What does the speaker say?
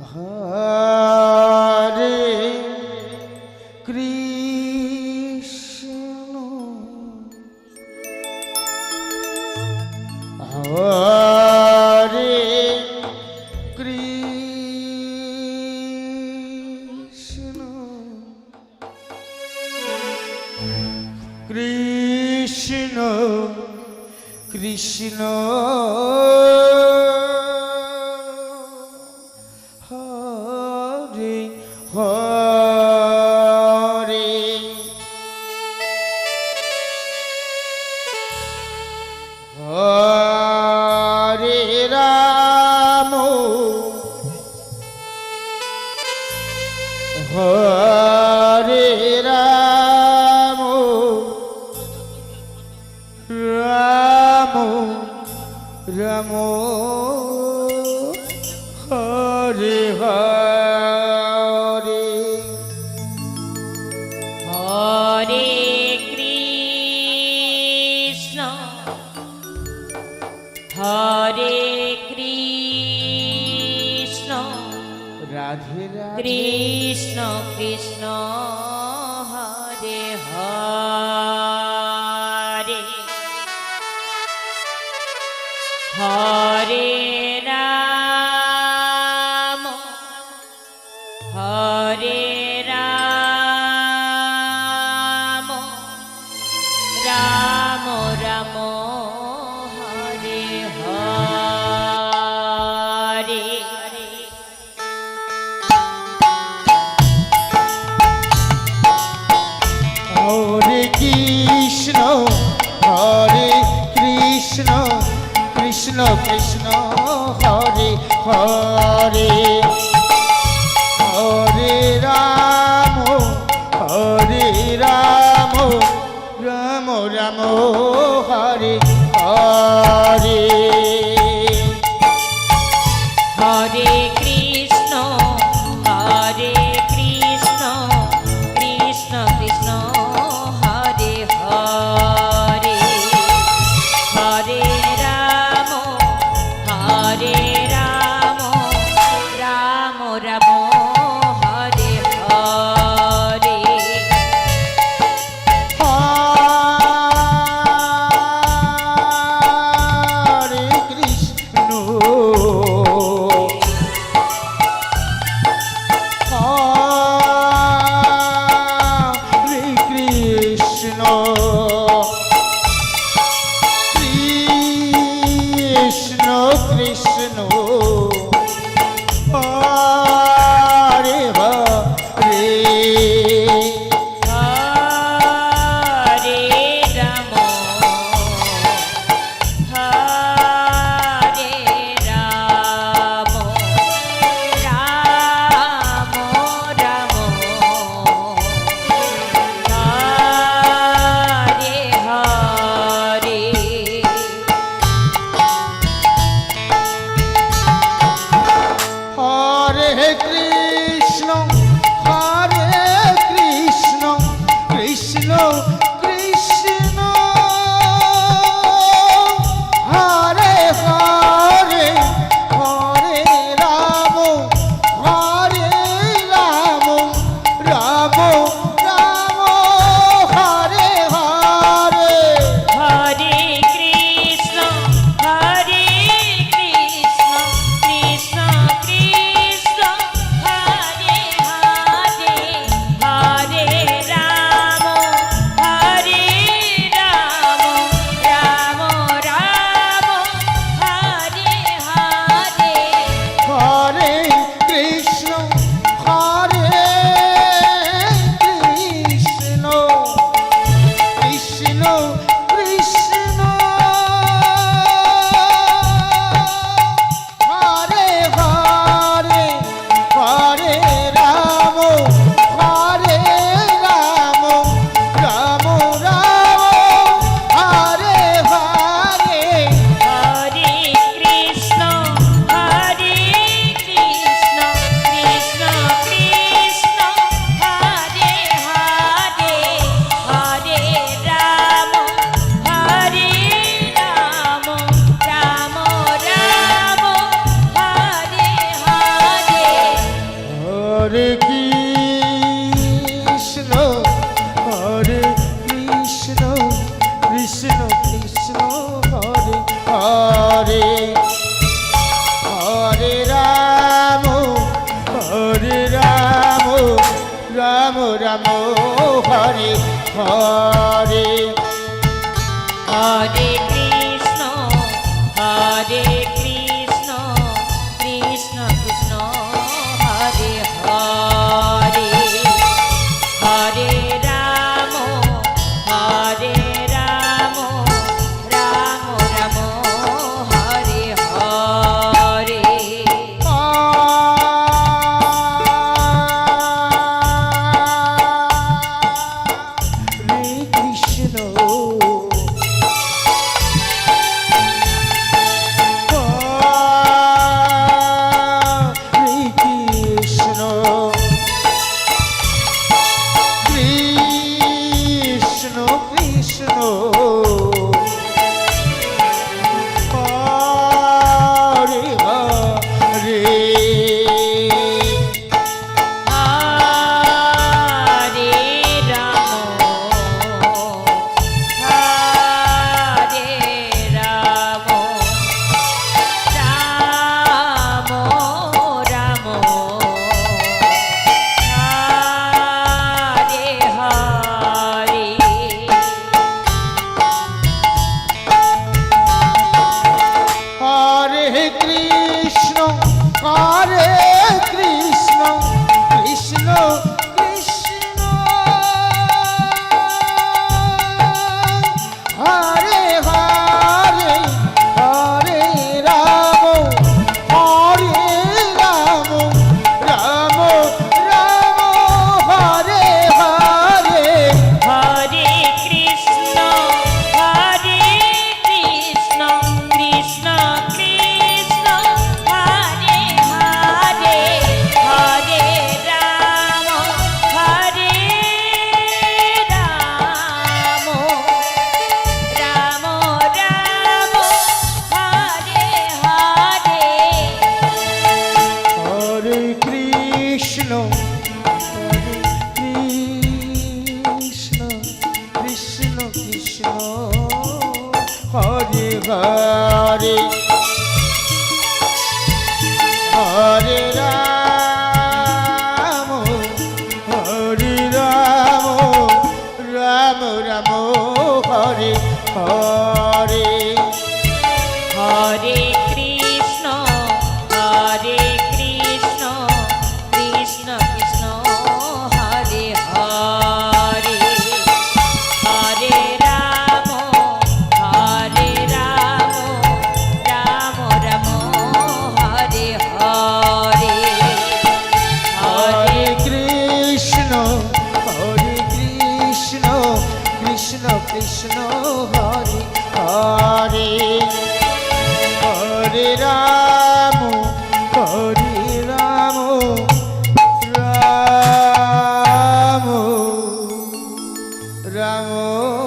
Hare Krishna Hare Krishna Krishna Krishna Hare Hare Hare Ram Hare Ram Ram Ram Hare Hare Hare Krishna Hare Krishna Radhe Radhe Krishna Krishna Hare Hare Hare Ram Hare Ram Ram Ram Hare Hare Hare Krishna Hare Krishna Krishna Krishna Hare Hare Hare Ram Hare Ram Ram Ram Hare Hare Hare Krishna Hare Krishna Krishna Krishna Hare Hare Hare Ram Hare Ram Ram Ram Hare Hare Hare Krishna Hare Krishna Krishna Krishna Hare Hare Hare Ram Hare Ram Ram Ram Hare Hare Hare Krishna Hare Krishna Krishna Krishna Hare Hare Hare Ram Hare Ram Ram Ram Hare Hare Hare Krishna Hare Krishna Krishna Krishna Hare Krishna Hare Krishna Krishna Krishna Hare Hare Hare Ram Ram Ram Hare Hare Hare Krishna Krishna Krishna Hare Hare Hare Ram Ram Ram Hare Hare Hare Krishna Hare Krishna Krishna Krishna Hare Hare Hare Ram Ram Ram Hare Hare Hare Krishna Krishna Krishna Hare Hare Hare Ram Ram Ram Hare Hare Hare Krishna Krishna Krishna Hare Hare Hare Ram Ram Ram Hare Hare Hare Krishna Krishna Krishna Hare Hare Hare Ram Ram Ram Hare Hare Hare Krishna Krishna Krishna Hare Hare Hare Ram Ram Ram Hare Hare Hare Krishna Krishna Krishna Hare Hare Hare Ram Ram Ram